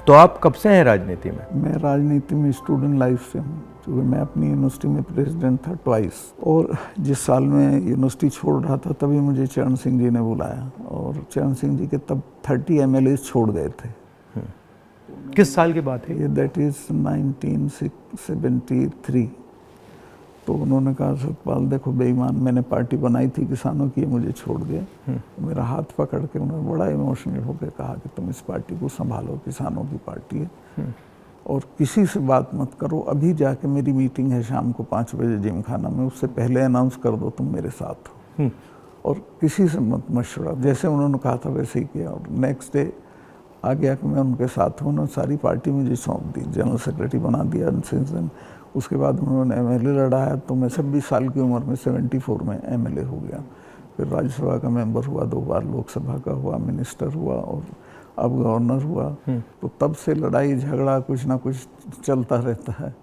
तो आप कब से हैं राजनीति में? मैं राजनीति में स्टूडेंट लाइफ से हूँ, क्योंकि मैं अपनी यूनिवर्सिटी में प्रेसिडेंट था ट्वाइस। और जिस साल मैं यूनिवर्सिटी छोड़ रहा था तभी मुझे चरण सिंह जी ने बुलाया, और चरण सिंह जी के तब 30 MLA छोड़ गए थे। किस साल की बात है? ये दैट इज़ 1973। तो उन्होंने कहा सतपाल देखो बेईमान, मैंने पार्टी बनाई थी किसानों की, मुझे छोड़ गए। मेरा हाथ पकड़ के उन्होंने बड़ा इमोशनल होकर कहा कि तुम इस पार्टी को संभालो, किसानों की पार्टी है, और किसी से बात मत करो। अभी जाके मेरी मीटिंग है शाम को 5 बजे जिम खाना में, उससे पहले अनाउंस कर दो तुम मेरे साथ हो, और किसी से मत मशवरा। जैसे उन्होंने कहा था वैसे ही किया, और नेक्स्ट डे आ गया कि मैं उनके साथ हूँ। उन्होंने सारी पार्टी मुझे सौंप दी, जनरल सेक्रेटरी बना दिया। उसके बाद उन्होंने MLA लड़ाया, तो मैं 26 साल की उम्र में 74 में MLA हो गया। फिर राज्यसभा का मेंबर हुआ, 2 बार लोकसभा का हुआ, मिनिस्टर हुआ, और अब गवर्नर हुआ। तो तब से लड़ाई झगड़ा कुछ ना कुछ चलता रहता है।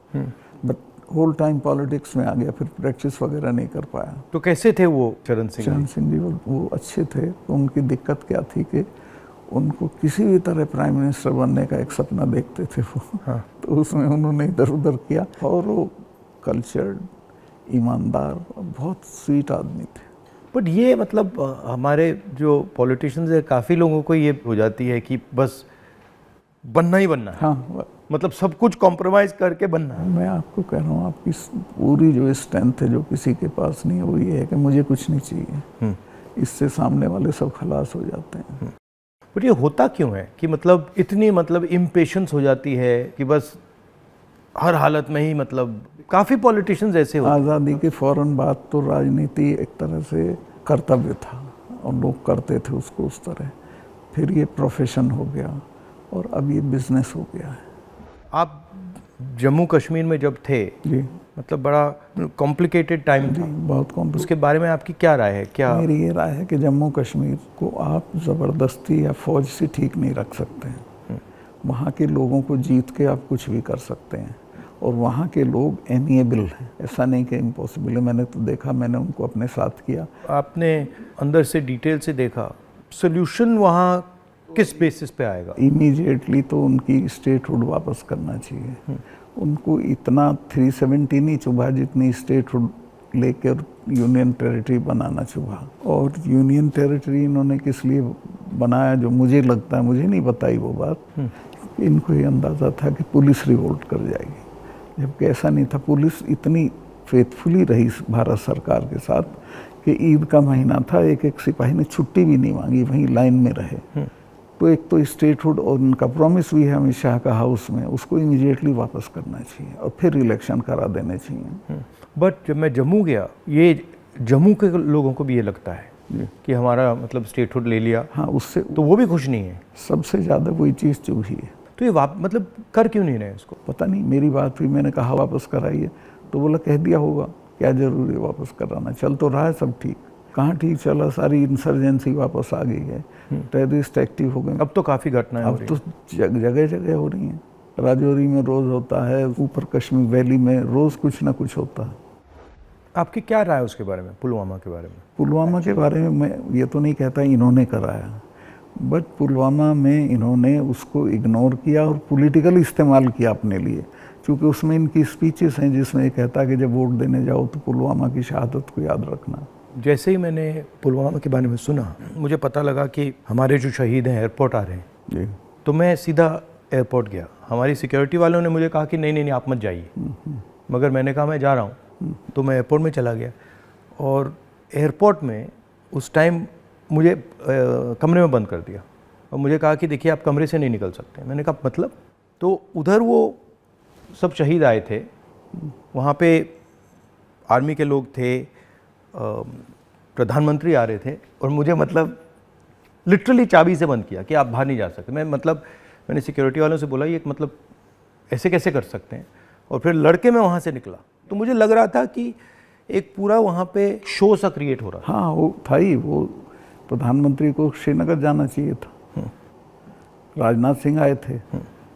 बट होल टाइम पॉलिटिक्स में आ गया, फिर प्रैक्टिस वगैरह नहीं कर पाया। तो कैसे थे वो चरण सिंह? चरण सिंह जी वो अच्छे थे। तो उनकी दिक्कत क्या थी कि उनको किसी भी तरह प्राइम मिनिस्टर बनने का एक सपना देखते थे वो। हाँ। तो उसमें उन्होंने इधर उधर किया, और वो कल्चर्ड, ईमानदार, बहुत स्वीट आदमी थे। बट ये मतलब हमारे जो पॉलिटिशियंस है, काफ़ी लोगों को ये हो जाती है कि बस बनना ही बनना है। हाँ, मतलब सब कुछ कॉम्प्रोमाइज़ करके बनना है। मैं आपको कह रहा हूँ, आपकी पूरी जो स्ट्रेंथ है जो किसी के पास नहीं है, वो ये है कि मुझे कुछ नहीं चाहिए। इससे सामने वाले सब खलास हो जाते हैं। बट ये होता क्यों है कि मतलब इतनी मतलब इम्पेशंस हो जाती है कि बस हर हालत में ही, मतलब काफ़ी पॉलिटिशियंस ऐसे होते हैं। आज़ादी के फ़ौरन बाद तो राजनीति एक तरह से कर्तव्य था, और लोग करते थे उसको उस तरह। फिर ये प्रोफेशन हो गया, और अब ये बिजनेस हो गया है। आप जम्मू कश्मीर में जब थे, जी, मतलब बड़ा कॉम्प्लिकेटेड टाइम था, बहुत कॉम्प्लिकेटेड। उसके बारे में आपकी क्या राय है? क्या मेरी ये राय है कि जम्मू कश्मीर को आप ज़बरदस्ती या फौज से ठीक नहीं रख सकते हैं। वहाँ के लोगों को जीत के आप कुछ भी कर सकते हैं, और वहाँ के लोग एमिएबल हैं। ऐसा नहीं कि इम्पॉसिबल है। मैंने तो देखा, मैंने उनको अपने साथ किया। आपने अंदर से डिटेल से देखा, सोल्यूशन वहाँ किस बेसिस पे आएगा? इमीडिएटली तो उनकी स्टेटहुड वापस करना चाहिए। उनको इतना 370 नहीं चुभा जितनी स्टेटहुड लेकर यूनियन टेरिटरी बनाना चुभा। और यूनियन टेरिटरी इन्होंने किस लिए बनाया, जो मुझे लगता है, मुझे नहीं बताई वो बात। इनको ये अंदाज़ा था कि पुलिस रिवोल्ट कर जाएगी, जबकि ऐसा नहीं था। पुलिस इतनी फेथफुली रही भारत सरकार के साथ कि ईद का महीना था, एक सिपाही ने छुट्टी भी नहीं मांगी, वहीं लाइन में रहे। तो एक तो स्टेटहुड, और उनका प्रॉमिस भी है अमित शाह का हाउस में, उसको इमीडिएटली वापस करना चाहिए, और फिर इलेक्शन करा देने चाहिए। बट जब मैं जम्मू गया, ये जम्मू के लोगों को भी ये लगता है कि हमारा मतलब स्टेटहुड ले लिया। हाँ, उससे तो वो भी खुश नहीं है। सबसे ज़्यादा वही चीज़ चुभी है। तो ये मतलब कर क्यों नहीं रहे इसको? पता नहीं, मेरी बात हुई, मैंने कहा वापस कराइए, तो बोला कह दिया होगा, क्या जरूरी है वापस कराना, चल तो रहा है सब ठीक। कहाँ ठीक चला, सारी इंसर्जेंसी वापस आ गई है, टेररिस्ट एक्टिव हो गए। अब तो काफ़ी घटनाएं हो रही हैं। अब तो जगह जगह हो रही हैं। राजौरी में रोज़ होता है, ऊपर कश्मीर वैली में रोज़ कुछ ना कुछ होता है। आपकी क्या राय है उसके बारे में, पुलवामा के बारे में? पुलवामा के बारे में मैं ये तो नहीं कहता इन्होंने कराया, बट पुलवामा में इन्होंने उसको इग्नोर किया और पॉलिटिकल इस्तेमाल किया अपने लिए। क्योंकि उसमें इनकी स्पीचेस हैं जिसमें ये कहता है कि जब वोट देने जाओ तो पुलवामा की शहादत को याद रखना। जैसे ही मैंने पुलवामा के बारे में सुना, मुझे पता लगा कि हमारे जो शहीद हैं एयरपोर्ट आ रहे हैं जी। तो मैं सीधा एयरपोर्ट गया। हमारी सिक्योरिटी वालों ने मुझे कहा कि नहीं नहीं नहीं आप मत जाइए, मगर मैंने कहा मैं जा रहा हूँ। तो मैं एयरपोर्ट में चला गया, और एयरपोर्ट में उस टाइम मुझे कमरे में बंद कर दिया, और मुझे कहा कि देखिए आप कमरे से नहीं निकल सकते। मैंने कहा मतलब? तो उधर वो सब शहीद आए थे, वहाँ पे आर्मी के लोग थे, प्रधानमंत्री आ रहे थे, और मुझे मतलब लिटरली चाबी से बंद किया कि आप बाहर नहीं जा सकते। मैंने सिक्योरिटी वालों से बोला ये मतलब ऐसे कैसे कर सकते हैं, और फिर लड़के मैं वहाँ से निकला। तो मुझे लग रहा था कि एक पूरा वहाँ पे शो सा क्रिएट हो रहा था। हाँ, वो था ही। वो प्रधानमंत्री को श्रीनगर जाना चाहिए था, राजनाथ सिंह आए थे,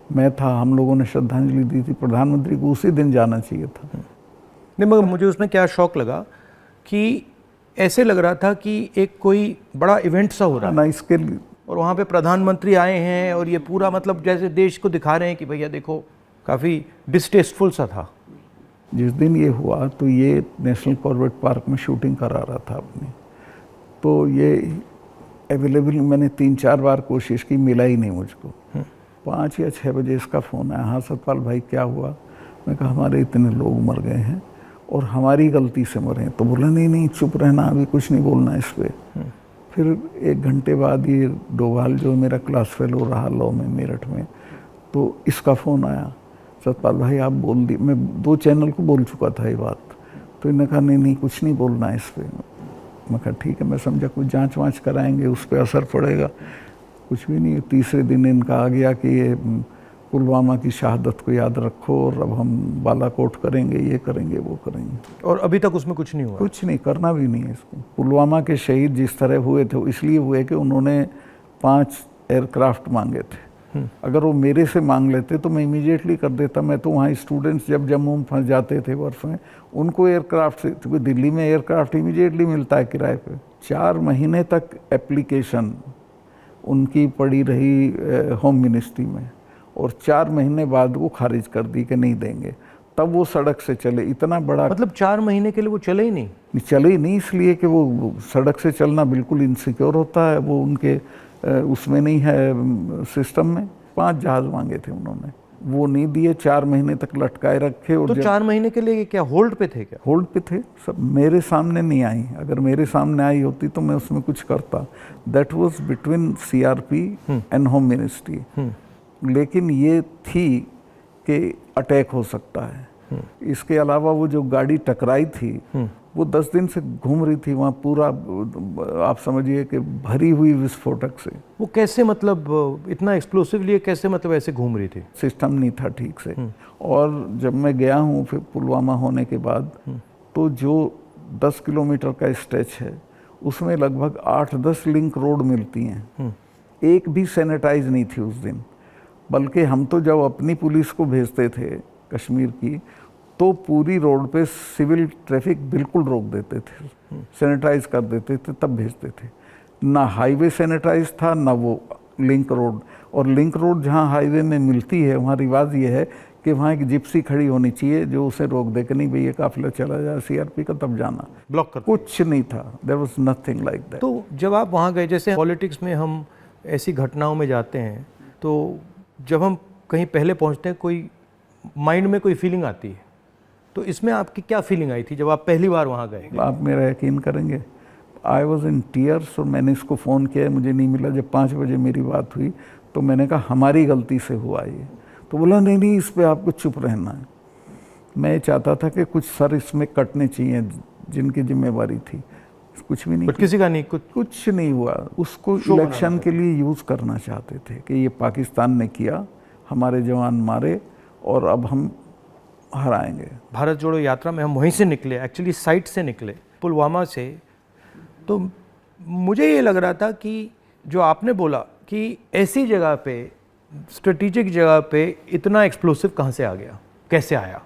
मैं था, हम लोगों ने श्रद्धांजलि दी थी। प्रधानमंत्री को उसी दिन जाना चाहिए था। नहीं, मगर मुझे उसमें क्या शौक लगा कि ऐसे लग रहा था कि एक कोई बड़ा इवेंट सा हो रहा है ना। इसके और वहाँ पे प्रधानमंत्री आए हैं और ये पूरा मतलब जैसे देश को दिखा रहे हैं कि भैया देखो, काफ़ी डिस्टेस्टफुल सा था। जिस दिन ये हुआ तो ये नेशनल कॉर्बेट पार्क में शूटिंग करा रहा था अपनी, तो ये अवेलेबल मैंने 3-4 बार कोशिश की, मिला ही नहीं मुझको। 5 या 6 बजे इसका फ़ोन आया, हाँ सतपाल भाई क्या हुआ? मैं कहा हमारे इतने लोग मर गए हैं और हमारी गलती से मरे हैं। तो बोला नहीं चुप रहना, अभी कुछ नहीं बोलना इस पर। फिर 1 घंटे बाद ये डोभाल जो मेरा क्लास फेलो रहा लॉ में मेरठ में, तो इसका फ़ोन आया, सतपाल भाई आप बोल दी। मैं 2 चैनल को बोल चुका था ये बात, तो इन्होंने कहा नहीं कुछ नहीं बोलना है इस पर। मैं कहा ठीक है, मैं समझा कुछ जांच वाँच कराएंगे, उस पर असर पड़ेगा। कुछ भी नहीं। तीसरे दिन इनका आ गया कि ये पुलवामा की शहादत को याद रखो और अब हम बालाकोट करेंगे, ये करेंगे, वो करेंगे। और अभी तक उसमें कुछ नहीं हुआ? कुछ नहीं, करना भी नहीं है इसको। पुलवामा के शहीद जिस तरह हुए थे इसलिए हुए कि उन्होंने 5 एयरक्राफ्ट मांगे थे। अगर वो मेरे से मांग लेते तो मैं इमीडिएटली कर देता। मैं तो वहाँ स्टूडेंट्स जब जम्मू में फंस जाते थे वर्ष में, उनको एयरक्राफ्ट से, क्योंकि दिल्ली में एयरक्राफ्ट इमीडिएटली मिलता है किराए पे। 4 महीने तक एप्लीकेशन उनकी पड़ी रही होम मिनिस्ट्री में, और 4 महीने बाद वो खारिज कर दी कि नहीं देंगे। तब वो सड़क से चले। इतना बड़ा, मतलब 4 महीने के लिए वो चले ही नहीं? चले ही नहीं, इसलिए कि वो सड़क से चलना बिल्कुल इनसिक्योर होता है, वो उनके उसमें नहीं है सिस्टम में। 5 जहाज मांगे थे उन्होंने, वो नहीं दिए। 4 महीने तक लटकाए रखे। और तो 4 महीने के लिए क्या होल्ड पे थे? क्या होल्ड पे थे सब? मेरे सामने नहीं आई। अगर मेरे सामने आई होती तो मैं उसमें कुछ करता। That was between CRP and home ministry. लेकिन ये थी कि अटैक हो सकता है। इसके अलावा वो जो गाड़ी टकराई थी वो 10 दिन से घूम रही थी वहाँ, पूरा आप समझिए कि भरी हुई विस्फोटक से। वो कैसे, मतलब इतना एक्सप्लोसिवली कैसे, मतलब ऐसे घूम रही थी? सिस्टम नहीं था ठीक से। और जब मैं गया हूँ फिर पुलवामा होने के बाद, तो जो 10 किलोमीटर का स्ट्रेच है उसमें लगभग 8-10 लिंक रोड मिलती हैं। एक भी सैनिटाइज नहीं थी उस दिन। बल्कि हम तो जब अपनी पुलिस को भेजते थे कश्मीर की, तो पूरी रोड पे सिविल ट्रैफिक बिल्कुल रोक देते थे, सैनिटाइज कर देते थे, तब भेजते थे। ना हाईवे सैनिटाइज था, ना वो लिंक रोड। और लिंक रोड जहाँ हाईवे में मिलती है वहाँ रिवाज ये है कि वहाँ एक जिप्सी खड़ी होनी चाहिए जो उसे रोक दे कि नहीं भाई ये काफिला चला जाए सीआरपी का, तब जाना। ब्लॉक कर कुछ नहीं था, there was nothing like that. तो जब आप वहाँ गए, जैसे पॉलिटिक्स में हम ऐसी घटनाओं में जाते हैं, तो जब हम कहीं पहले पहुँचते हैं, कोई माइंड में कोई फीलिंग आती है, तो इसमें आपकी क्या फीलिंग आई थी जब आप पहली बार वहाँ गए? आप मेरा यकीन करेंगे, आई वॉज इन टीयर्स। और मैंने इसको फ़ोन किया, मुझे नहीं मिला। जब 5 बजे मेरी बात हुई तो मैंने कहा हमारी गलती से हुआ ये। तो बोला नहीं इस पर आपको चुप रहना है। मैं चाहता था कि कुछ सर इसमें कटने चाहिए जिनकी जिम्मेवारी थी। कुछ भी नहीं, किसी का नहीं, कुछ नहीं हुआ। उसको इलेक्शन के लिए यूज़ करना चाहते थे कि ये पाकिस्तान ने किया, हमारे जवान मारे और अब हम हराएंगे। भारत जोड़ो यात्रा में हम वहीं से निकले, एक्चुअली साइट से निकले, पुलवामा से। तो मुझे ये लग रहा था कि जो आपने बोला कि ऐसी जगह पे, स्ट्रेटेजिक जगह पे इतना एक्सप्लोसिव कहाँ से आ गया, कैसे आया,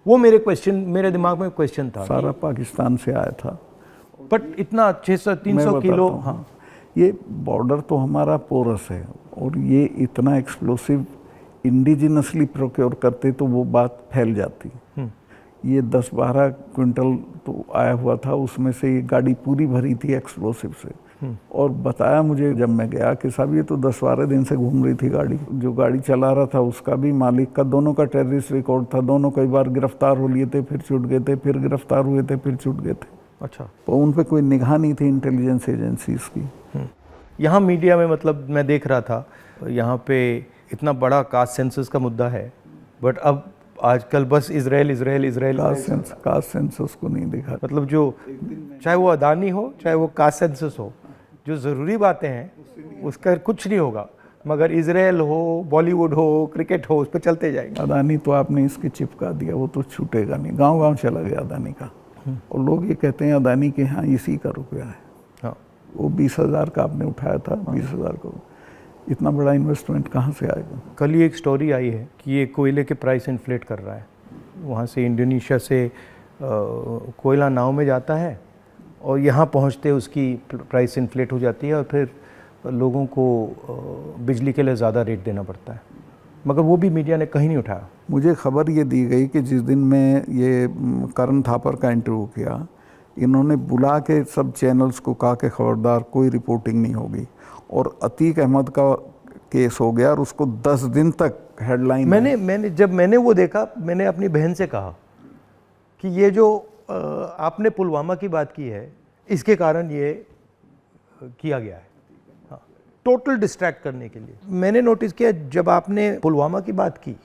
वो मेरे दिमाग में क्वेश्चन था। सारा पाकिस्तान से आया था, बट इतना 600-300 किलो। हाँ, ये बॉर्डर तो हमारा पोरस है, और ये इतना एक्सप्लोसिव इंडिजिनसली प्रोक्योर करते तो वो बात फैल जाती। ये 10-12 क्विंटल तो आया हुआ था, उसमें से ये गाड़ी पूरी भरी थी एक्सप्लोसिव से। और बताया मुझे जब मैं गया कि साहब ये तो 10-12 दिन से घूम रही थी गाड़ी। जो गाड़ी चला रहा था उसका भी, मालिक का, दोनों का टेररिस्ट रिकॉर्ड था। दोनों कई बार गिरफ्तार हो लिए थे, फिर छूट गए थे, फिर गिरफ्तार हुए थे, फिर छूट गए थे। अच्छा, तो उन पर कोई निगाह नहीं थी इंटेलिजेंस एजेंसीज की। यहाँ मीडिया में, मतलब मैं देख रहा था, यहाँ पे इतना बड़ा कास्ट सेंसस का मुद्दा है, बट अब आजकल बस इजराइल। कास्ट सेंसस को नहीं दिखा। मतलब जो, चाहे वो अदानी हो, चाहे वो कास्ट सेंसस हो, जो ज़रूरी बातें हैं उसका कुछ नहीं होगा, मगर इजराइल हो, बॉलीवुड हो, क्रिकेट हो, उस पर चलते जाएंगे। अदानी तो आपने इसकी चिपका दिया, वो तो छूटेगा नहीं। गांव-गांव चला गया अदानी का। और लोग ये कहते हैं अदानी के यहाँ इसी का रुपया है। हाँ, वो 20,000 का आपने उठाया था, 20,000 करोड़। इतना बड़ा इन्वेस्टमेंट कहाँ से आएगा? कल ही एक स्टोरी आई है कि ये कोयले के प्राइस इन्फ्लेट कर रहा है। वहाँ से इंडोनेशिया से कोयला नाव में जाता है और यहाँ पहुँचते उसकी प्राइस इन्फ्लेट हो जाती है, और फिर लोगों को बिजली के लिए ज़्यादा रेट देना पड़ता है, मगर वो भी मीडिया ने कहीं नहीं उठाया। मुझे खबर ये दी गई कि जिस दिन मैं ये करण थापर का इंटरव्यू किया, इन्होंने बुला के सब चैनल्स को कहा कि खबरदार कोई रिपोर्टिंग नहीं होगी, और अतीक अहमद का केस हो गया और उसको 10 दिन तक हेडलाइन। जब मैंने वो देखा, मैंने अपनी बहन से कहा कि ये जो आपने पुलवामा की बात की है, इसके कारण ये किया गया है, हाँ, टोटल डिस्ट्रैक्ट करने के लिए। मैंने नोटिस किया जब आपने पुलवामा की बात की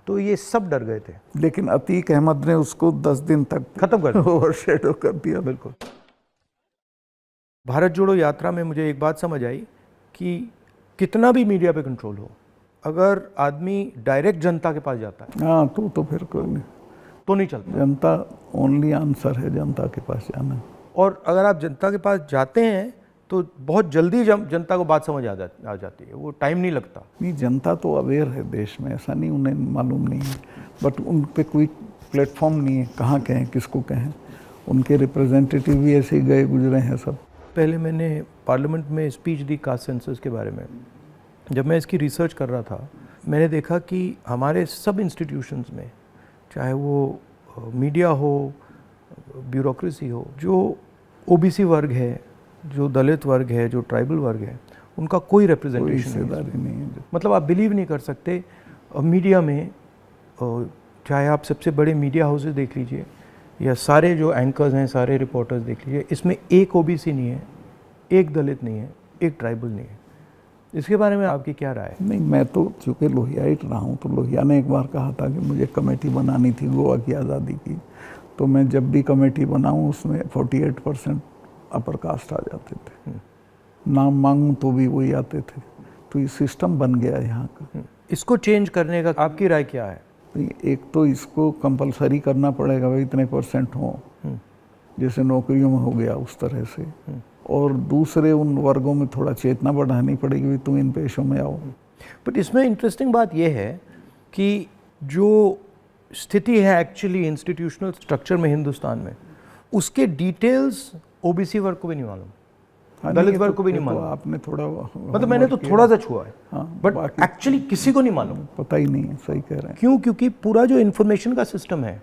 तो ये सब डर गए थे, लेकिन अतीक अहमद ने उसको 10 दिन तक खत्म कर दिया, ओवरशैडो कर दिया। बिल्कुल। भारत जोड़ो यात्रा में मुझे एक बात समझ आई कि कितना भी मीडिया पे कंट्रोल हो, अगर आदमी डायरेक्ट जनता के पास जाता है, हाँ, तो फिर कोई नहीं, तो नहीं चलता। जनता ओनली आंसर है, जनता के पास जाना। और अगर आप जनता के पास जाते हैं तो बहुत जल्दी जनता को बात समझ आ जाती है, वो टाइम नहीं लगता। नहीं, जनता तो अवेयर है देश में, ऐसा नहीं उन्हें मालूम नहीं है, बट उन पे कोई प्लेटफॉर्म नहीं है, कहाँ कहें, किसको कहें। उनके रिप्रेजेंटेटिव भी ऐसे ही गए गुजरे हैं सब। पहले मैंने पार्लियामेंट में स्पीच दी कास्ट सेंसस के बारे में। जब मैं इसकी रिसर्च कर रहा था, मैंने देखा कि हमारे सब इंस्टीट्यूशंस में, चाहे वो मीडिया हो, ब्यूरोक्रेसी हो, जो ओबीसी वर्ग है, जो दलित वर्ग है, जो ट्राइबल वर्ग है, उनका कोई रिप्रेजेंटेशन नहीं है। मतलब आप बिलीव नहीं कर सकते, मीडिया में चाहे आप सबसे बड़े मीडिया हाउसेस देख लीजिए या सारे जो एंकर्स हैं, सारे रिपोर्टर्स देख लीजिए, इसमें एक ओबीसी नहीं है, एक दलित नहीं है, एक ट्राइबल नहीं है। इसके बारे में आपकी क्या राय है? नहीं, मैं तो चूँकि लोहियाइट रहा हूँ, तो लोहिया ने एक बार कहा था कि मुझे कमेटी बनानी थी गोवा की आज़ादी की, तो मैं जब भी कमेटी बनाऊँ उसमें 48% अपर कास्ट आ जाते थे, नाम मांगूं तो भी वही आते थे। तो ये सिस्टम बन गया है यहाँ का। इसको चेंज करने का आपकी राय क्या है? एक तो इसको कंपलसरी करना पड़ेगा, भाई इतने % हो, जैसे नौकरियों में हो गया उस तरह से, और दूसरे उन वर्गों में थोड़ा चेतना बढ़ानी पड़ेगी, भाई तुम इन पेशों में आओ। बट इसमें इंटरेस्टिंग बात यह है कि जो स्थिति है एक्चुअली इंस्टीट्यूशनल स्ट्रक्चर में हिंदुस्तान में, उसके डिटेल्स ओबीसी वर्ग को भी नहीं मालूम, दलित वर्ग को भी नहीं मालूम। आपने थोड़ा, मतलब मैंने तो थोड़ा सा छुआ है, बट एक्चुअली किसी को नहीं मालूम, पता ही नहीं है। सही कह रहे हैं। क्यों? क्योंकि पूरा जो इन्फॉर्मेशन का सिस्टम है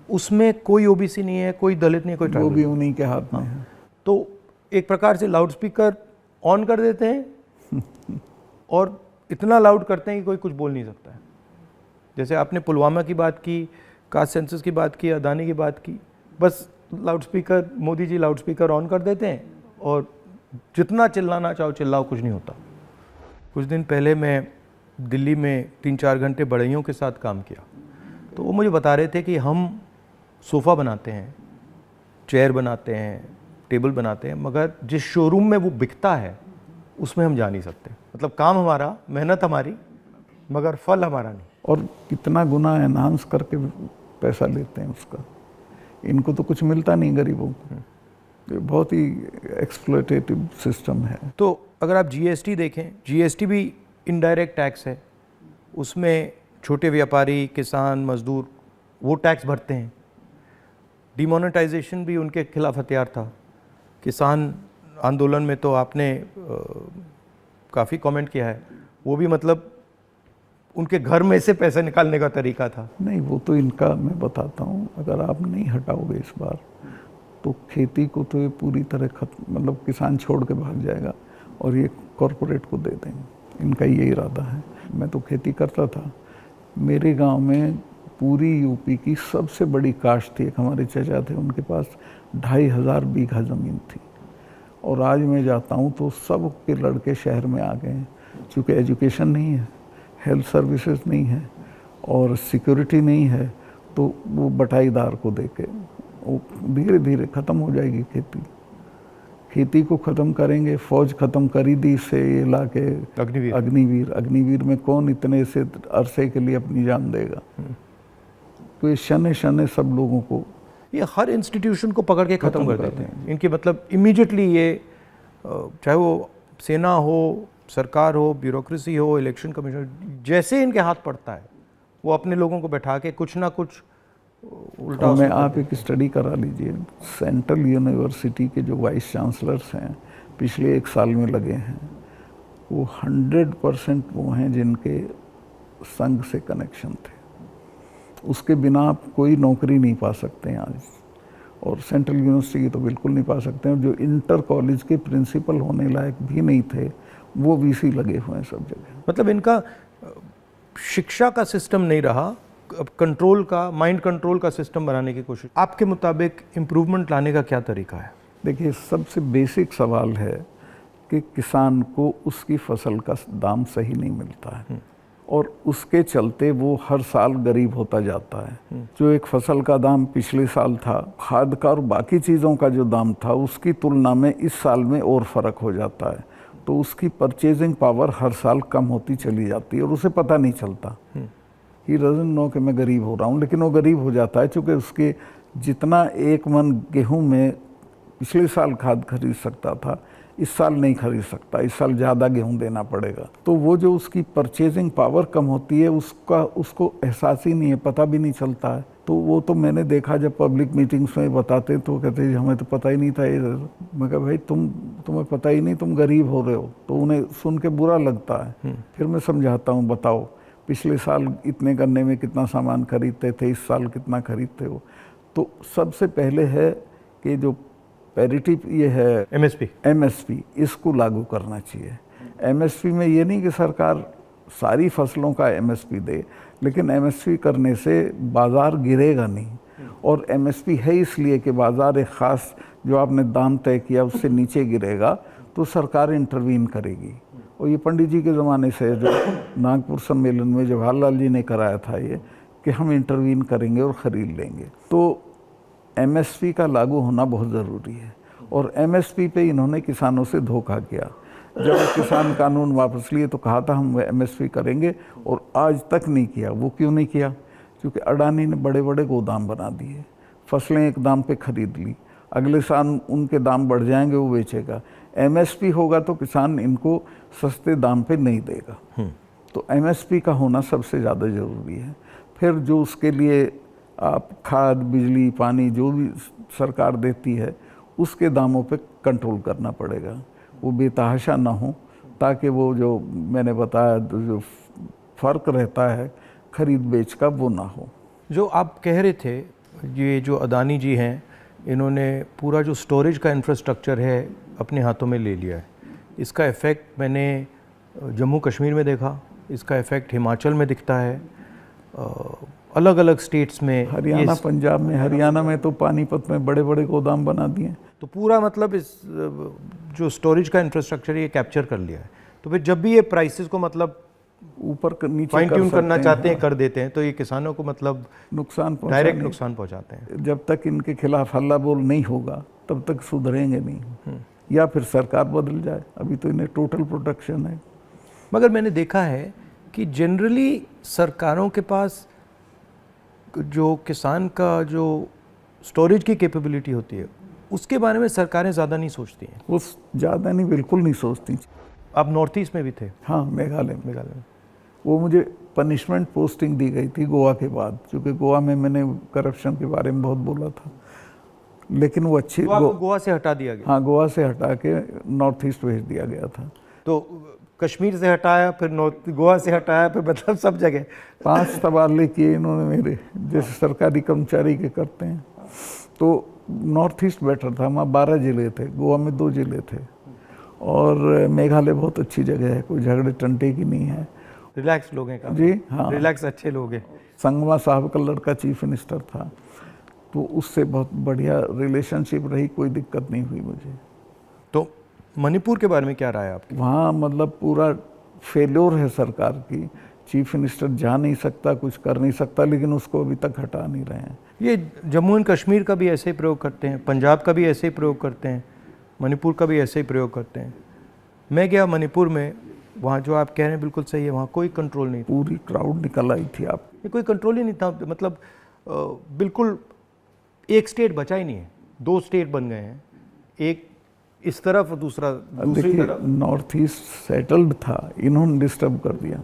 उसमें कोई ओबीसी नहीं है, कोई दलित नहीं है, कोई ट्राइबल, वो भी उन्हीं के हाथ में है। तो एक प्रकार से लाउड स्पीकर ऑन कर देते हैं और इतना लाउड करते हैं कि कोई कुछ बोल नहीं सकता है। जैसे आपने पुलवामा की बात की, कास्ट सेंसस की बात की, अदानी की बात की, बस loud speaker, Modi ji loud speaker on कर देते हैं और जितना चिल्लाना चाहो चिल्लाओ, कुछ नहीं होता। कुछ दिन पहले मैं दिल्ली में 3-4 घंटे बढ़इयों के साथ काम किया, तो वो मुझे बता रहे थे कि हम सोफ़ा बनाते हैं, चेयर बनाते हैं, टेबल बनाते हैं, मगर जिस शोरूम में वो बिकता है उसमें हम जा नहीं सकते। मतलब काम हमारा, मेहनत हमारी, मगर फल हमारा नहीं। और कितना गुना एनहांस करके पैसा लेते हैं उसका। इनको तो कुछ मिलता नहीं गरीबों को। ये बहुत ही एक्सप्लॉयटेटिव सिस्टम है। तो अगर आप जीएसटी देखें, जीएसटी भी इनडायरेक्ट टैक्स है, उसमें छोटे व्यापारी, किसान, मजदूर वो टैक्स भरते हैं। डिमोनेटाइजेशन भी उनके खिलाफ हथियार था। किसान आंदोलन में तो आपने काफ़ी कमेंट किया है, वो भी मतलब उनके घर में से पैसे निकालने का तरीका था। नहीं, वो तो इनका मैं बताता हूँ, अगर आप नहीं हटाओगे इस बार तो खेती को तो ये पूरी तरह खत्म, मतलब किसान छोड़ के भाग जाएगा और ये कॉरपोरेट को दे देंगे। इनका ये इरादा है। मैं तो खेती करता था। मेरे गांव में पूरी यूपी की सबसे बड़ी काश्त थी, एक हमारे चचा थे, उनके पास 2500 बीघा ज़मीन थी। और आज मैं जाता हूँ तो सब के लड़के शहर में आ गए हैं, क्योंकि एजुकेशन नहीं है, हेल्थ सर्विसेज नहीं है और सिक्योरिटी नहीं है, तो वो बटाईदार को देके वो धीरे धीरे ख़त्म हो जाएगी खेती। खेती को ख़त्म करेंगे, फौज ख़त्म करी दी से ये ला के अग्निवीर में कौन इतने से अरसे के लिए अपनी जान देगा। तो ये शने शने सब लोगों को, ये हर इंस्टीट्यूशन को पकड़ के ख़त्म कर देते हैं। इनकी मतलब इमीडिएटली ये, चाहे वो सेना हो, सरकार हो, ब्यूरोक्रेसी हो, इलेक्शन कमीशन, जैसे इनके हाथ पड़ता है वो अपने लोगों को बैठा के कुछ ना कुछ उल्टा। मैं आप एक स्टडी करा लीजिए, सेंट्रल यूनिवर्सिटी के जो वाइस चांसलर्स हैं पिछले 1 साल में लगे हैं, वो 100% वो हैं जिनके संघ से कनेक्शन थे। उसके बिना आप कोई नौकरी नहीं पा सकते हैं आज, और सेंट्रल यूनिवर्सिटी की तो बिल्कुल नहीं पा सकते हैं। जो इंटर कॉलेज के प्रिंसिपल होने लायक भी नहीं थे वो वीसी लगे हुए हैं सब जगह। मतलब इनका शिक्षा का सिस्टम नहीं रहा, अब कंट्रोल का, माइंड कंट्रोल का सिस्टम बनाने की कोशिश। आपके मुताबिक इम्प्रूवमेंट लाने का क्या तरीका है? देखिए, सबसे बेसिक सवाल है कि किसान को उसकी फसल का दाम सही नहीं मिलता है और उसके चलते वो हर साल गरीब होता जाता है। जो एक फसल का दाम पिछले साल था, खाद का और बाकी चीज़ों का जो दाम था, उसकी तुलना में इस साल में और फ़र्क हो जाता है। तो उसकी परचेजिंग पावर हर साल कम होती चली जाती है और उसे पता नहीं चलता। ही डजंट नो कि मैं गरीब हो रहा हूँ, लेकिन वो गरीब हो जाता है क्योंकि उसके जितना एक मन गेहूं में पिछले साल खाद खरीद सकता था, इस साल नहीं खरीद सकता, इस साल ज़्यादा गेहूं देना पड़ेगा। तो वो जो उसकी परचेजिंग पावर कम होती है उसको एहसास ही नहीं है, पता भी नहीं चलता है। तो वो तो मैंने देखा, जब पब्लिक मीटिंग्स में बताते तो कहते हैं हमें तो पता ही नहीं था ये। मैं कहा भाई तुम्हें पता ही नहीं, तुम गरीब हो रहे हो। तो उन्हें सुन के बुरा लगता है। फिर मैं समझाता हूँ, बताओ पिछले साल इतने गन्ने में कितना सामान खरीदते थे, इस साल कितना खरीदते हो। तो सबसे पहले है कि जो पैरिटी ये है एमएसपी, इसको लागू करना चाहिए। एमएसपी में ये नहीं कि सरकार सारी फसलों का एमएसपी दे, लेकिन एमएसपी करने से बाज़ार गिरेगा नहीं। और एमएसपी है इसलिए कि बाज़ार एक ख़ास जो आपने दाम तय किया उससे नीचे गिरेगा तो सरकार इंटरवीन करेगी। और ये पंडित जी के ज़माने से जो नागपुर सम्मेलन में जवाहरलाल जी ने कराया था ये, कि हम इंटरवीन करेंगे और ख़रीद लेंगे। तो एमएसपी का लागू होना बहुत ज़रूरी है। और एमएसपी पे इन्होंने किसानों से धोखा किया। जब किसान कानून वापस लिए तो कहा था हम एमएसपी करेंगे, और आज तक नहीं किया। वो क्यों नहीं किया? क्योंकि अडानी ने बड़े बड़े गोदाम बना दिए, फसलें एक दाम पे खरीद ली, अगले साल उनके दाम बढ़ जाएंगे, वो बेचेगा। एमएसपी होगा तो किसान इनको सस्ते दाम पे नहीं देगा। तो एमएसपी का होना सबसे ज़्यादा ज़रूरी है। फिर जो उसके लिए आप खाद, बिजली, पानी जो भी सरकार देती है उसके दामों पे कंट्रोल करना पड़ेगा, वो बेतहाशा ना हो, ताकि वो जो मैंने बताया जो फ़र्क रहता है खरीद बेच का वो ना हो। जो आप कह रहे थे, ये जो अदानी जी हैं, इन्होंने पूरा जो स्टोरेज का इंफ्रास्ट्रक्चर है अपने हाथों में ले लिया है। इसका इफ़ेक्ट मैंने जम्मू कश्मीर में देखा, इसका इफ़ेक्ट हिमाचल में दिखता है, अलग अलग स्टेट्स में, हरियाणा, पंजाब में। हरियाणा में तो पानीपत में बड़े बड़े गोदाम बना दिए। तो पूरा मतलब इस जो स्टोरेज का इंफ्रास्ट्रक्चर ये कैप्चर कर लिया है। तो फिर जब भी ये प्राइसेस को मतलब ऊपर नीचे फाइन ट्यून करना चाहते हैं, कर देते हैं, तो ये किसानों को मतलब नुकसान, डायरेक्ट नुकसान पहुंचाते हैं। जब तक इनके खिलाफ हल्ला बोल नहीं होगा तब तक सुधरेंगे नहीं, या फिर सरकार बदल जाए। अभी तो इन्हें टोटल प्रोटेक्शन है। मगर मैंने देखा है कि जनरली सरकारों के पास जो किसान का जो स्टोरेज की कैपेबिलिटी होती है उसके बारे में सरकारें ज़्यादा नहीं सोचती हैं। वो ज़्यादा नहीं, बिल्कुल नहीं सोचती। आप नॉर्थ ईस्ट में भी थे? हाँ, मेघालय में। वो मुझे पनिशमेंट पोस्टिंग दी गई थी गोवा के बाद, क्योंकि गोवा में मैंने करप्शन के बारे में बहुत बोला था। लेकिन वो अच्छी तो आपको गोवा से हटा दिया गया? हाँ, गोवा से हटा के नॉर्थ ईस्ट भेज दिया गया था। तो कश्मीर से हटाया, फिर गोवा से हटाया, फिर मतलब सब जगह 5 तबादले किए इन्होंने मेरे, जैसे सरकारी कर्मचारी के करते हैं। तो नॉर्थ ईस्ट बेटर था, वहाँ 12 ज़िले थे, गोवा में 2 ज़िले थे। और मेघालय बहुत अच्छी जगह है, कोई झगड़े टंटे की नहीं है। रिलैक्स लोग हैं जी हाँ, रिलैक्स अच्छे लोग हैं। संगमा साहब का लड़का चीफ मिनिस्टर था, तो उससे बहुत बढ़िया रिलेशनशिप रही, कोई दिक्कत नहीं हुई मुझे। तो मणिपुर के बारे में क्या राय है आपकी? वहाँ मतलब पूरा फेल्योर है सरकार की। चीफ मिनिस्टर जा नहीं सकता, कुछ कर नहीं सकता, लेकिन उसको अभी तक हटा नहीं रहे हैं। ये जम्मू एंड कश्मीर का भी ऐसे ही प्रयोग करते हैं, पंजाब का भी ऐसे ही प्रयोग करते हैं, मणिपुर का भी ऐसे ही प्रयोग करते हैं। मैं गया मणिपुर में, वहाँ जो आप कह रहे हैं बिल्कुल सही है, वहाँ कोई कंट्रोल नहीं था। पूरी क्राउड निकल आई थी। आप कोई कंट्रोल ही नहीं था, मतलब बिल्कुल एक स्टेट बचा ही नहीं है, 2 स्टेट बन गए हैं, एक इस तरफ और दूसरा दूसरी तरफ। नॉर्थ ईस्ट सेटल्ड था, इन्होंने डिस्टर्ब कर दिया।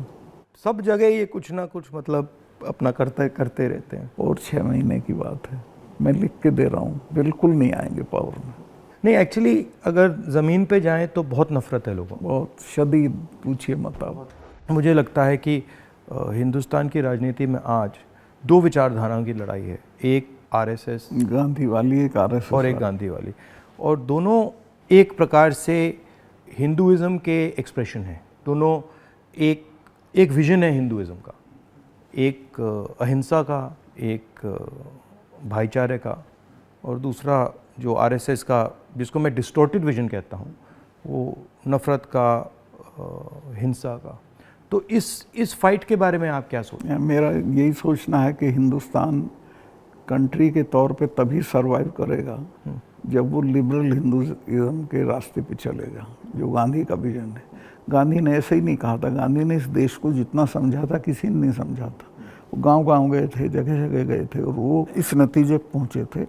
सब जगह ये कुछ ना कुछ मतलब अपना करते रहते हैं। और 6 महीने की बात है, मैं लिख के दे रहा हूँ, बिल्कुल नहीं आएंगे पावर में। नहीं, एक्चुअली अगर ज़मीन पे जाएं तो बहुत नफ़रत है लोगों को, बहुत शदीद, पूछिए मत आप। मुझे लगता है कि हिंदुस्तान की राजनीति में आज दो विचारधाराओं की लड़ाई है, एक आरएसएस गांधी वाली, एक आरएसएस और एक गांधी वाली, और दोनों एक प्रकार से हिंदुइज़्म के एक्सप्रेशन हैं। दोनों एक विजन है हिंदुइज़्म का, एक अहिंसा का, एक भाईचारे का, और दूसरा जो आरएसएस का, जिसको मैं डिस्टॉर्टेड विजन कहता हूँ, वो नफ़रत का, हिंसा का। तो इस फाइट के बारे में आप क्या सोचते हैं? मेरा यही सोचना है कि हिंदुस्तान कंट्री के तौर पे तभी सरवाइव करेगा जब वो लिबरल हिंदुइज्म के रास्ते पे चलेगा, जो गांधी का विजन है। गांधी ने ऐसे ही नहीं कहा था, गांधी ने इस देश को जितना समझा था किसी ने नहीं समझा था। वो गांव-गांव गए थे, जगह जगह गए थे, और वो इस नतीजे पे पहुँचे थे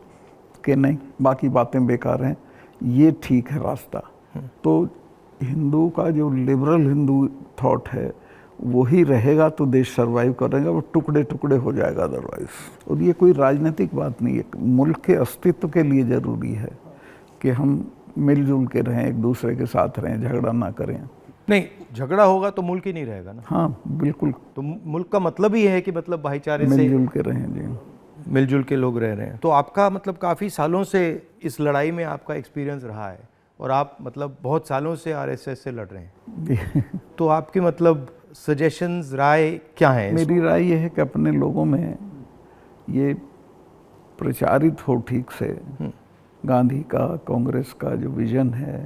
कि नहीं, बाकी बातें बेकार हैं, ये ठीक है रास्ता। तो हिंदू का जो लिबरल हिंदू थॉट है वही रहेगा तो देश सरवाइव करेगा, वो टुकड़े टुकड़े हो जाएगा अदरवाइज। और ये कोई राजनीतिक बात नहीं है, मुल्क के अस्तित्व के लिए ज़रूरी है कि हम मिलजुल के रहें, एक दूसरे के साथ रहें, झगड़ा ना करें। नहीं, झगड़ा होगा तो मुल्क ही नहीं रहेगा ना। हाँ बिल्कुल, तो मुल्क का मतलब ही है कि मतलब भाईचारे से मिलजुल के रहें जी, मिलजुल के लोग रह रहे हैं। तो आपका मतलब काफ़ी सालों से इस लड़ाई में आपका एक्सपीरियंस रहा है, और आप मतलब बहुत सालों से आरएसएस से लड़ रहे हैं। तो आपकी मतलब सजेशंस, राय क्या है? मेरी राय ये है कि अपने लोगों में ये प्रचारित हो ठीक से गांधी का, कांग्रेस का जो विजन है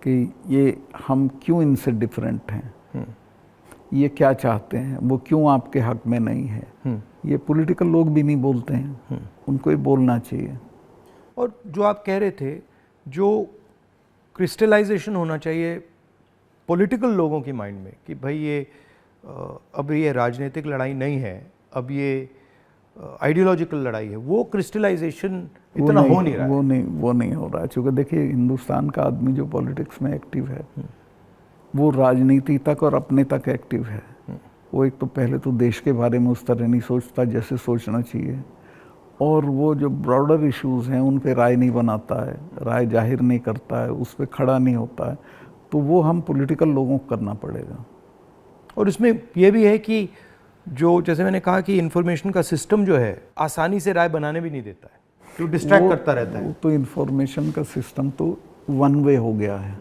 कि ये हम क्यों इनसे डिफरेंट हैं, ये क्या चाहते हैं, वो क्यों आपके हक में नहीं है, ये पॉलिटिकल लोग भी नहीं बोलते हैं, उनको ये बोलना चाहिए। और जो आप कह रहे थे, जो क्रिस्टलाइजेशन होना चाहिए पॉलिटिकल लोगों की माइंड में कि भाई ये अब ये राजनीतिक लड़ाई नहीं है, अब ये आइडियोलॉजिकल लड़ाई है, वो क्रिस्टलाइजेशन इतना हो नहीं रहा है। वो नहीं हो रहा है, क्योंकि देखिए हिंदुस्तान का आदमी जो पॉलिटिक्स में एक्टिव है वो राजनीति तक और अपने तक एक्टिव है। वो एक तो पहले तो देश के बारे में उस तरह नहीं सोचता जैसे सोचना चाहिए, और वो जो ब्रॉडर इश्यूज़ हैं उन पे राय नहीं बनाता है, राय जाहिर नहीं करता है, उस पर खड़ा नहीं होता है। तो वो हम पॉलिटिकल लोगों को करना पड़ेगा। और इसमें यह भी है कि जो, जैसे मैंने कहा कि इंफॉर्मेशन का सिस्टम जो है आसानी से राय बनाने भी नहीं देता है, जो डिस्ट्रैक्ट करता रहता है। तो इंफॉर्मेशन का सिस्टम तो वन वे हो गया है,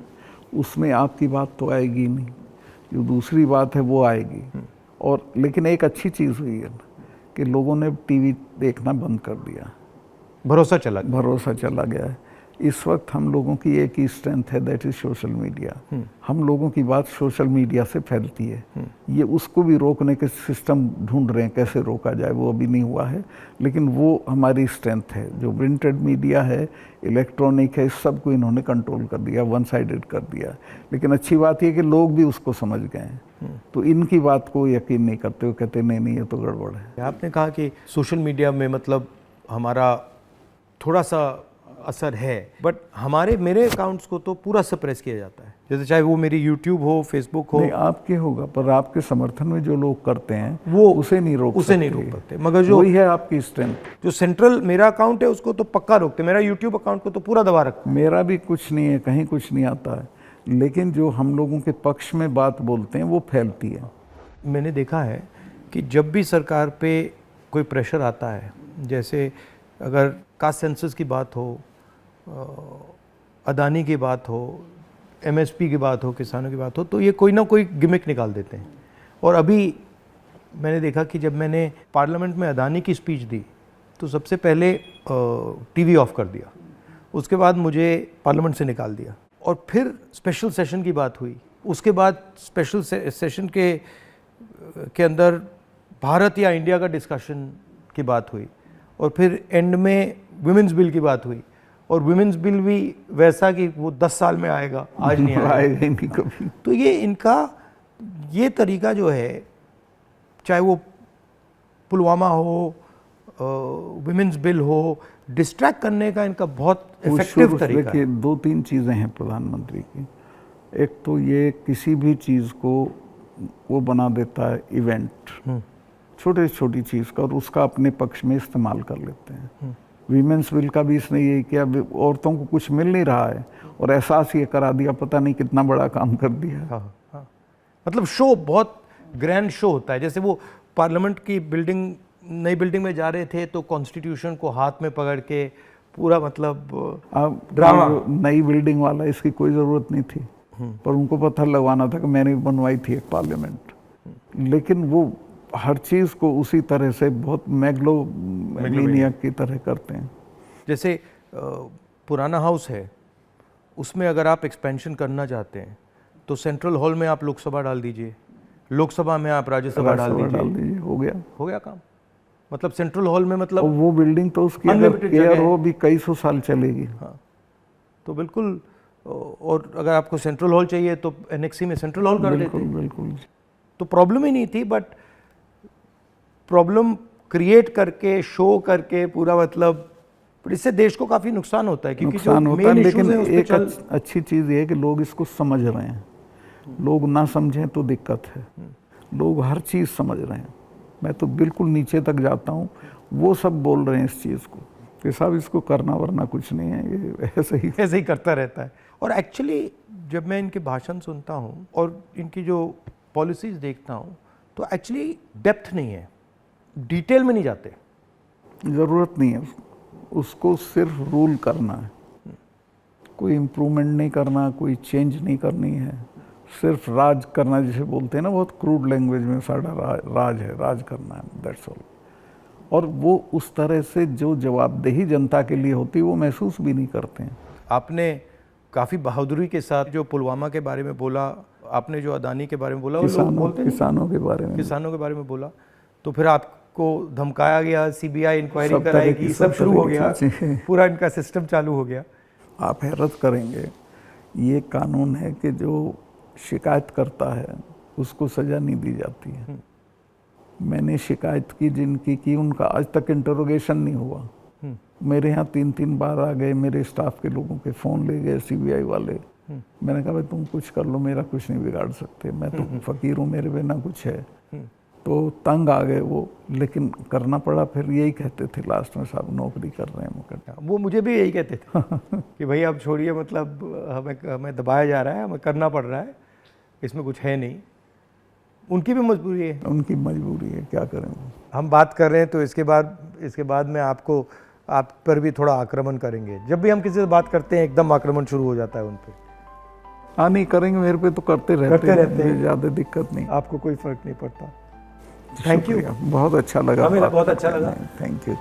उसमें आपकी बात तो आएगी नहीं, जो दूसरी बात है वो आएगी। और लेकिन एक अच्छी चीज़ हुई है कि लोगों ने टीवी देखना बंद कर दिया, भरोसा चला गया है। इस वक्त हम लोगों की एक ही स्ट्रेंथ है, दैट इज सोशल मीडिया। हम लोगों की बात सोशल मीडिया से फैलती है। ये उसको भी रोकने के सिस्टम ढूंढ रहे हैं, कैसे रोका जाए, वो अभी नहीं हुआ है, लेकिन वो हमारी स्ट्रेंथ है। जो प्रिंटेड मीडिया है, इलेक्ट्रॉनिक है, इस सब को इन्होंने कंट्रोल कर दिया, वन साइडेड कर दिया। लेकिन अच्छी बात यह कि लोग भी उसको समझ गए हैं, तो इनकी बात को यकीन नहीं करते, वो कहते नहीं ये तो गड़बड़ है। आपने कहा कि सोशल मीडिया में मतलब हमारा थोड़ा सा असर है, बट मेरे अकाउंट्स को तो पूरा सप्रेस किया जाता है, जैसे चाहे वो मेरी यूट्यूब हो, फेसबुक हो। नहीं, आपके होगा, पर आपके समर्थन में जो लोग करते हैं वो उसे नहीं रोक सकते। मगर जो वही है आपकी स्ट्रेंथ। जो सेंट्रल मेरा अकाउंट है उसको तो पक्का रोकते, मेरा यूट्यूब अकाउंट को तो पूरा दबा रखते। मेरा भी कुछ नहीं है, कहीं कुछ नहीं आता है, लेकिन जो हम लोगों के पक्ष में बात बोलते हैं वो फैलती है। मैंने देखा है कि जब भी सरकार पे कोई प्रेशर आता है, जैसे अगर कास्ट सेंसस की बात हो, अदानी की बात हो, एमएसपी की बात हो, किसानों की बात हो, तो ये कोई ना कोई गिमिक निकाल देते हैं। और अभी मैंने देखा कि जब मैंने पार्लियामेंट में अदानी की स्पीच दी तो सबसे पहले टीवी ऑफ कर दिया, उसके बाद मुझे पार्लियामेंट से निकाल दिया, और फिर स्पेशल सेशन की बात हुई, उसके बाद स्पेशल सेशन के अंदर भारत या इंडिया का डिस्कशन की बात हुई, और फिर एंड में विमेंस बिल की बात हुई, और विमेंस बिल भी वैसा कि वो 10 साल में आएगा, आज नहीं आएगा ही नहीं कभी। तो ये इनका ये तरीका जो है, चाहे वो पुलवामा हो, विमेंस बिल हो, डिस्ट्रैक्ट करने का इनका बहुत इफेक्टिव तरीका है। देखिए 2-3 चीज़ें हैं प्रधानमंत्री की। एक तो ये किसी भी चीज़ को वो बना देता है इवेंट, छोटी छोटी चीज़ का, और उसका अपने पक्ष में इस्तेमाल कर लेते हैं। वीमेंस बिल का भी इसने यही किया, औरतों को कुछ मिल नहीं रहा है और एहसास ये करा दिया, पता नहीं कितना बड़ा काम कर दिया। हाँ हाँ, मतलब शो बहुत ग्रैंड शो होता है। जैसे वो पार्लियामेंट की बिल्डिंग, नई बिल्डिंग में जा रहे थे तो कॉन्स्टिट्यूशन को हाथ में पकड़ के पूरा मतलब ड्रामा। नई बिल्डिंग वाला इसकी कोई ज़रूरत नहीं थी, पर उनको पत्थर लगवाना था कि मैंने बनवाई थी एक पार्लियामेंट। लेकिन वो हर चीज़ को उसी तरह से बहुत मैग्लोमैनियक की तरह करते हैं। जैसे पुराना हाउस है, उसमें अगर आप एक्सपेंशन करना चाहते हैं तो सेंट्रल हॉल में आप लोकसभा डाल दीजिए, लोकसभा में आप राज्यसभा डाल दीजिए, हो गया काम। मतलब सेंट्रल हॉल में मतलब वो बिल्डिंग तो उसकी अगर केयर हो भी कई सौ साल चलेगी। हाँ, तो बिल्कुल। और अगर आपको सेंट्रल हॉल चाहिए तो एनेक्सी में सेंट्रल हॉल कर देते। बिल्कुल। तो प्रॉब्लम ही नहीं थी, बट प्रॉब्लम क्रिएट करके, शो करके पूरा मतलब, इससे देश को काफ़ी नुकसान होता है। क्योंकि नुकसान होता है, लेकिन एक अच्छी चीज़ ये है कि लोग इसको समझ रहे हैं। लोग ना समझें तो दिक्कत है, लोग हर चीज़ समझ रहे हैं। मैं तो बिल्कुल नीचे तक जाता हूँ, वो सब बोल रहे हैं इस चीज़ को कि साहब इसको करना वरना कुछ नहीं है, ये ऐसे ही करता रहता है। और एक्चुअली जब मैं इनके भाषण सुनता हूँ और इनकी जो पॉलिसीज़ देखता हूँ तो एक्चुअली डेप्थ नहीं है, डिटेल में नहीं जाते। ज़रूरत नहीं है उसको, सिर्फ रूल करना है, कोई इम्प्रूवमेंट नहीं करना, कोई चेंज नहीं करनी है, सिर्फ राज करना, जिसे बोलते हैं ना बहुत क्रूड लैंग्वेज में, सारा राज है, राज करना है, दैट्स ऑल। और वो उस तरह से जो जवाबदेही जनता के लिए होती है वो महसूस भी नहीं करते हैं। आपने काफ़ी बहादुरी के साथ जो पुलवामा के बारे में बोला, आपने जो अदानी के बारे में बोला, किसानों के बारे में बोला, तो फिर आपको धमकाया गया, सीबीआई इंक्वायरी कराएगी, सब शुरू हो गया, पूरा इनका सिस्टम चालू हो गया। आप हैरत करेंगे, ये कानून है कि जो शिकायत करता है उसको सज़ा नहीं दी जाती है। मैंने शिकायत की जिनकी की, उनका आज तक इंटरोगेशन नहीं हुआ। मेरे यहाँ 3-3 बार आ गए, मेरे स्टाफ के लोगों के फ़ोन ले गए सीबीआई वाले। मैंने कहा भाई तुम कुछ कर लो, मेरा कुछ नहीं बिगाड़ सकते, मैं तो फ़कीर हूँ, मेरे बिना कुछ है। तो तंग आ गए वो, लेकिन करना पड़ा। फिर यही कहते थे लास्ट में, साहब नौकरी कर रहे हैं मुकदमा। वो मुझे भी यही कहते थे कि भाई अब छोड़िए, मतलब हमें दबाया जा रहा है, हमें करना पड़ रहा है, इसमें कुछ है नहीं। उनकी भी मजबूरी है, क्या करें। हम बात कर रहे हैं तो इसके बाद में आप पर भी थोड़ा आक्रमण करेंगे। जब भी हम किसी से बात करते हैं एकदम आक्रमण शुरू हो जाता है उन पर। हाँ, नहीं करेंगे, मेरे पे तो करते रहते हैं, ज़्यादा दिक्कत नहीं, आपको कोई फर्क नहीं पड़ता। थैंक यू, बहुत अच्छा लगा, हमें बहुत अच्छा लगा, थैंक यू।